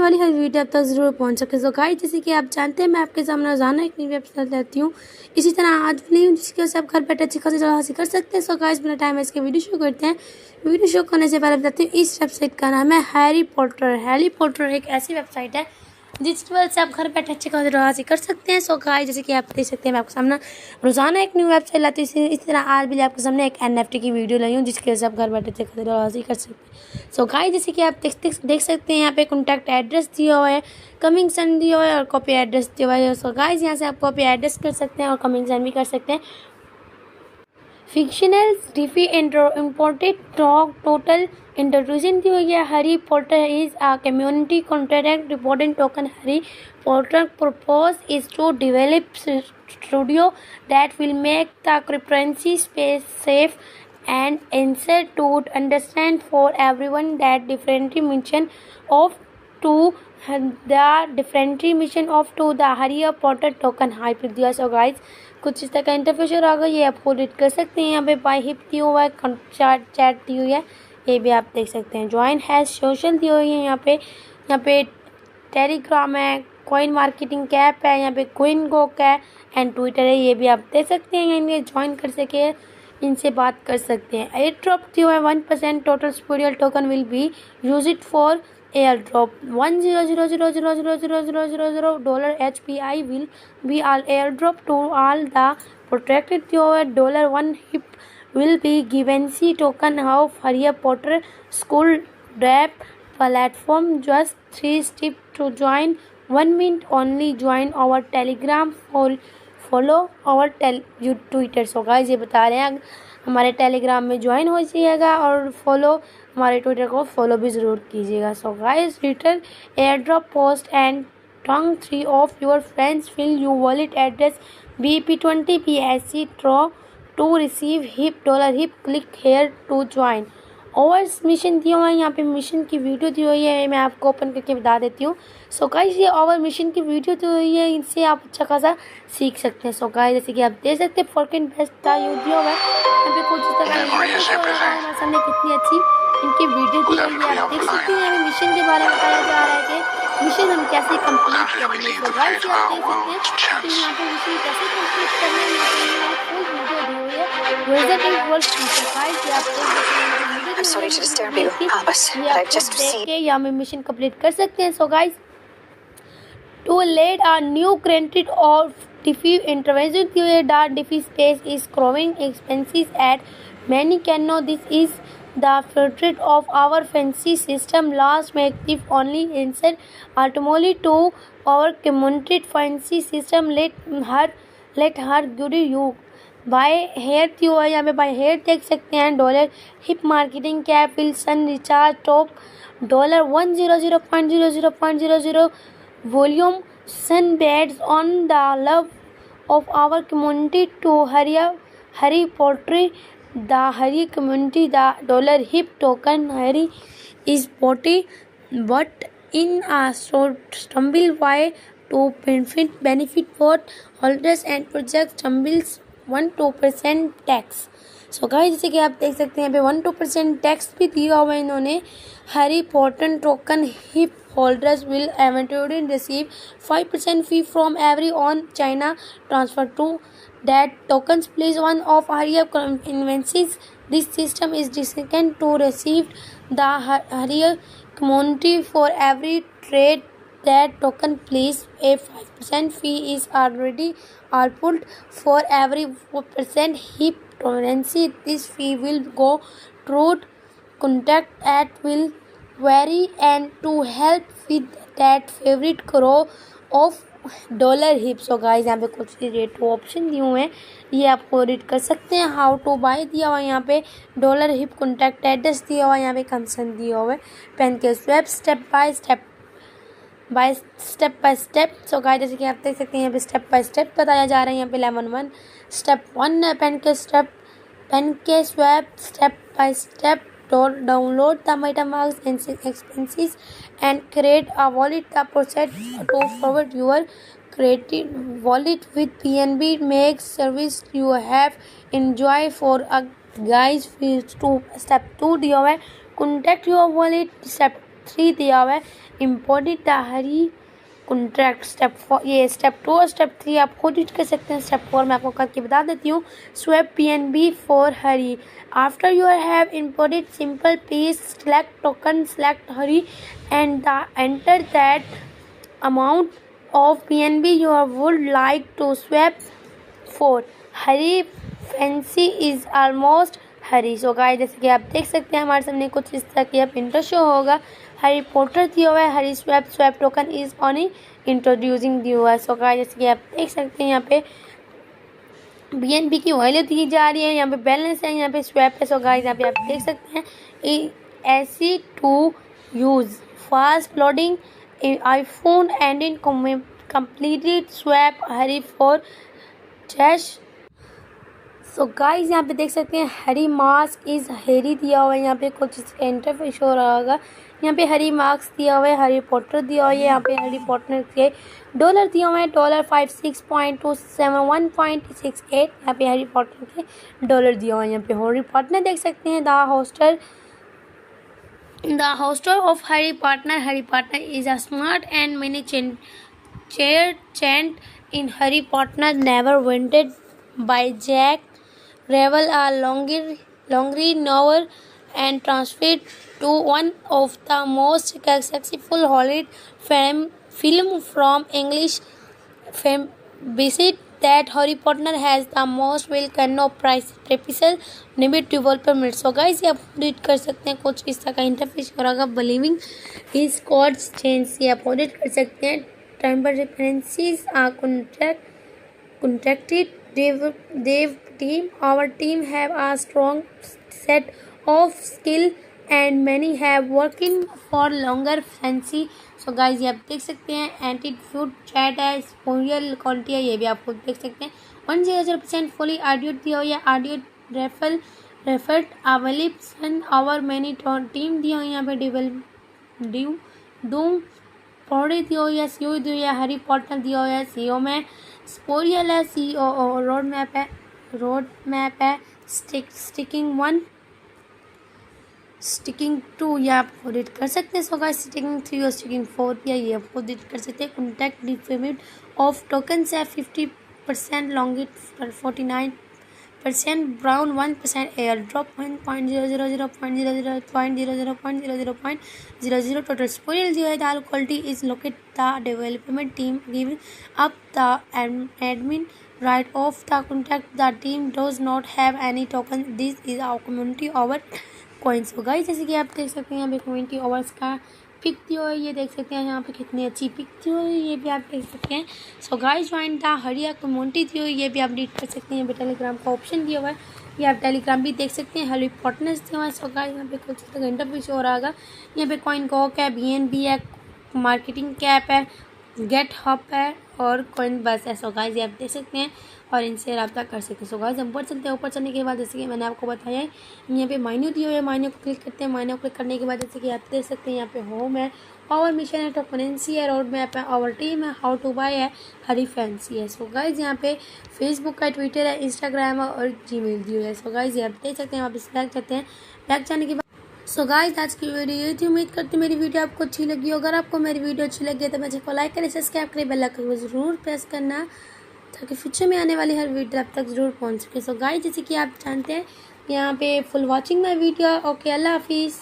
वाली हर वीडियो आप तक ज़रूर पहुंच सके। सो गाइस, जैसे कि आप जानते हैं मैं आपके सामने रोजाना एक नई वेबसाइट लाती हूँ। इसी तरह आज भी नहीं हूँ जिसकी वजह से आप घर बैठे अच्छी खासी जगह हासिल कर सकते हैं। सो गाइस, बिना टाइम वेस्ट के वीडियो शुरू करते हैं। वीडियो शुरू करने से पहले बताती हूँ इस वेबसाइट का नाम है हैरी पॉटर। हैरी पॉटर एक ऐसी वेबसाइट है जिसकी वजह से आप घर बैठे अच्छे खासे हासिल कर सकते हैं। सो गाइस, जैसे कि आप देख सकते हैं मैं आपके सामने रोजाना एक न्यू वेबसाइट लाती हूँ। इस तरह आज भी आपके सामने एक NFT की वीडियो लाई हूँ जिसकी वजह से आप घर बैठे अच्छे खासे हासिल कर सकते हैं। सो गाइस, जैसे कि आप देख सकते हैं यहाँ पे कॉन्टैक्ट एड्रेस दिया हुआ है, कमिंग सन दिया हुआ है और कॉपी एड्रेस दिया हुआ है। सो गाइस, यहाँ से आप कॉपी एड्रेस कर सकते हैं और कमिंग सन भी कर सकते हैं। फिक्शनल डिफी imported total introduction दी हुई है। Harry Potter is a community contract reporting token. Harry Potter purpose is to develop studio that will make the cryptocurrency space safe and easier to understand for everyone. That different mission of to the Harry Potter token hype दिया। So guys, कुछ इस तरह का interface आ गया, ये आप read कर सकते हैं। यहाँ पे बाय हिप दी हुआ है, चैट दी हुई है, ये भी आप देख सकते हैं। ज्वाइन हैज सोशल दी हुई है, यहाँ पे टेलीग्राम है, कॉइन मार्केटिंग कैप है, यहाँ पे क्विन गोक है एंड ट्विटर है, ये भी आप देख सकते हैं। इनके ज्वाइन कर सके, इनसे बात कर सकते हैं। एयर ड्रॉप दी हुआ है 1% टोटल स्पूरियल token will be use it for airdrop $1,000,000 HPI will be all airdrop to all the protected $1 HIP will be given C token of Harry Potter school draft platform. Just 3 steps to join, 1 minute only. Join our telegram, follow our Twitter. So guys, ये बता रहे हैं हमारे Telegram में join हो जाइएगा और follow हमारे ट्विटर को फॉलो भी ज़रूर कीजिएगा। So guys, Twitter airdrop post and tag 3 of your friends fill you wallet address BP20 PSC draw to receive $HIP click here to join. ओवर्स मिशन दिया हुआ है, यहाँ पे मिशन की वीडियो दी हुई है, मैं आपको ओपन करके बता देती हूँ। सो गाइस, ये ओवर मिशन की वीडियो दी हुई है, इनसे आप अच्छा खासा सीख सकते हैं। सो गाइस, जैसे कि आप देख सकते हैं फॉरकिन बेस्ट का वीडियो है, यहाँ पे कुछ इस तरह हमारे सामने कितनी अच्छी इनकी वीडियो दी हुई है, आप देख सकते हैं। हमें मिशन के बारे में बताया जा रहा है कि मिशन हम कैसे कंप्लीट करेंगे। सो गाइस, आप देख सकते हैं कि यहाँ पे मिशन कैसे कंप्लीट करना है, यहाँ पे फुल वीडियो दी हुई है। Resident Evil फीचर गाइस, ये आप देख सकते हैं। I'm sorry to disturb you, but I've just received. यहाँ में मिशन कंप्लीट कर सकते हैं। So guys, to lead a new granted of DeFi intervention theory, the DeFi space is growing expenses at many can know. This is the future of our fancy system. Last make the only answer ultimately to our community fancy system. Let her guide you. Buy here थी हुआ, यहाँ पे buy here देख सकते हैं। Dollar hip marketing cap विल्सन recharge top $100.00.00 volume sun beds on the love of our community to हरी पोट्री द हरी community the dollar hip token हरी इज पोटी but in a stumble way to benefit both holders and project stumbles 1-2% tax. So guys, जैसे कि आप देख सकते हैं यहाँ पे 1-2% टैक्स भी दिया हुआ है इन्होंने। Harry Potter token hip holders will eventually receive 5% fee from every on China transfer to that tokens. Please one of Harry convinces this system is designed to receive the Harry community for every trade that token. Please a 5% fee is already output for every 4% HIP currency. This fee will go through contact at will vary and to help with that favorite grow of dollar hip. So guys, यहाँ पे कुछ rate option दिए हुए हैं, ये आपको read कर सकते हैं। हाउ टू बाय दिया हुआ है, यहाँ पे डॉलर हिप कॉन्टैक्ट एड्रेस दिया हुआ है, यहाँ पे कंसर्न दिया हुआ है, PancakeSwap step by step. So guys, जैसे कि आप देख सकते हैं यहाँ पे स्टेप बाय स्टेप बताया जा रहा है। यहाँ पे लेवल 1 स्टेप 1 है, PancakeSwap step by step. Download the MetaMask expenses and create a wallet. The process to forward your created wallet with PNB makes service you have enjoy for a guys. Step 2 दिया हुआ है, contact your wallet. Step 3 दिया हुआ है, imported the Hari contract. Step 4 ये step 2 और step 3 आप खुद रीड कर सकते हैं। स्टेप 4 मैं आपको करके बता देती हूँ। Swap PNB for Hari. After you have imported simple page select token select Hari and enter that amount of PNB you would like to swap for। Hari fancy is almost Hari. So guys जैसे कि आप देख सकते हैं हमारे सामने कुछ इस तरह की प्रिंटर शो होगा। हरी पोर्टर दिया हुआ है। Hari swap token is on introducing दिया हुआ है। सो गाइस जैसे कि आप देख सकते हैं यहाँ पे BNB की वैल्यू दी जा रही है। यहाँ पे बैलेंस है, यहाँ पे स्वैप है। सो गाइस यहाँ पे आप देख सकते हैं easy to use fast loading iPhone and in completed swap Hari for cash. So guys यहाँ पे देख सकते हैं हरी मास्क इज हेरी दिया हुआ है। यहाँ पे कुछ इसका इंटरफेस हो रहा होगा। यहाँ पे हरी मार्क्स दिया हुआ है। हरी पॉटर दिया हुआ है। यहाँ पे हरी पॉटर के डॉलर दिया हुआ है। $56.271.68 यहाँ पे हरी पॉटर के डॉलर दिया हुआ है। यहाँ पे हरी पॉटर देख सकते हैं the होस्टर of Hari partner is a smart and many chant in Harry Potter never wanted by Jack Revel a longer novel and transferred to one of the most successful Hollywood film from English film visit that Harry Potter has the most well-known preface निबिट development। So guys ये आप read कर सकते हैं। कुछ इस तरह का interface हो रहा believing his codes change ये आप रीड कर सकते हैं। Timber references are contracted dev team। Our team have a strong set of skill and many have working for longer fancy। So guys ये आप देख सकते हैं। एंटीट्यूड चैट है स्पोरियल क्वालिटी है ये भी आप खुद देख सकते हैं। 100% फुली ऑडियो दिया हुआ है। Audio referred available our many team दिया हुआ है। यहाँ पे डूम पौड़े दिया हुआ है। सीओ दिया हुआ है। हरी पॉटर दिया हुआ है। सीओ में स्पोरियल है। सीओ रोड मैप है। स्टिकिंग 2 ये आप रीड कर सकते हैं। सो गाइस स्टिकिंग 3 और स्टिकिंग 4 या ये आप रीड कर सकते हैं। कॉन्टैक्ट डिफेमिट ऑफ टोकन्स है 50% लॉन्गिट 49% ब्राउन 1% एयर ड्रॉप 1.000.00.00.00.00 टोटल स्पोरियल दिया है। The quality is locate the development team giving up the admin right of the contact the team does not have any token। this is our community over coins। हो guys जैसे कि आप देख सकते हैं यहाँ पे कम्युनिटी ओवर्स का पिक दी हुई है। ये देख सकते हैं यहाँ पे कितनी अच्छी पिक दी हुई है ये भी आप देख सकते हैं। सो गाइस ज्वाइन द हरिया कम्युनिटी दी हुई ये भी आप रीड कर सकते हैं। यहाँ पे टेलीग्राम का ऑप्शन दिया हुआ है। ये आप टेलीग्राम भी देख सकते हैं। हरी पॉटनेस दिया हुआ है। सो गाइस यहाँ पे कुछ इंटरव्यूज हो रहा होगा। यहाँ पे कॉइन कॉक है BNB है मार्केटिंग कैप है गेट हब है और कॉइन बस है। सो गाइस ये आप देख सकते हैं और इनसे रब्ता कर सकते हैं। सो गाइस हम ऊपर चलते हैं। ऊपर चलने के बाद जैसे कि मैंने आपको बताया है यहाँ पे माइन्यू दिए हुए है। माइन्यू को क्लिक करते हैं। माइन्यू क्लिक करने के बाद जैसे कि आप देख सकते हैं यहाँ पे होम है और मिशन है टोकनेंसी है रोड मैप है और टीम है हाउ टू बाय है हरी फैंसी है। सो गाइस यहाँ पे फेसबुक है ट्विटर है इंस्टाग्राम है और जीमेल दी हुई है। सो गाइस ये आप देख सकते हैं। आप इस बैक जाते हैं। बैक जाने के बाद सो गाइस आज की वीडियो ये थी। उम्मीद करती हूँ मेरी वीडियो आपको अच्छी लगी। अगर आपको मेरी वीडियो अच्छी लगी तो मुझे को लाइक करें सब्सक्राइब करें बेल आइकन को जरूर प्रेस करना ताकि फ्यूचर में आने वाली हर वीडियो आप तक जरूर पहुँच सके। सो गाइस जैसे कि आप जानते हैं यहाँ पे full watching my video. Okay अल्लाह हाफिज़।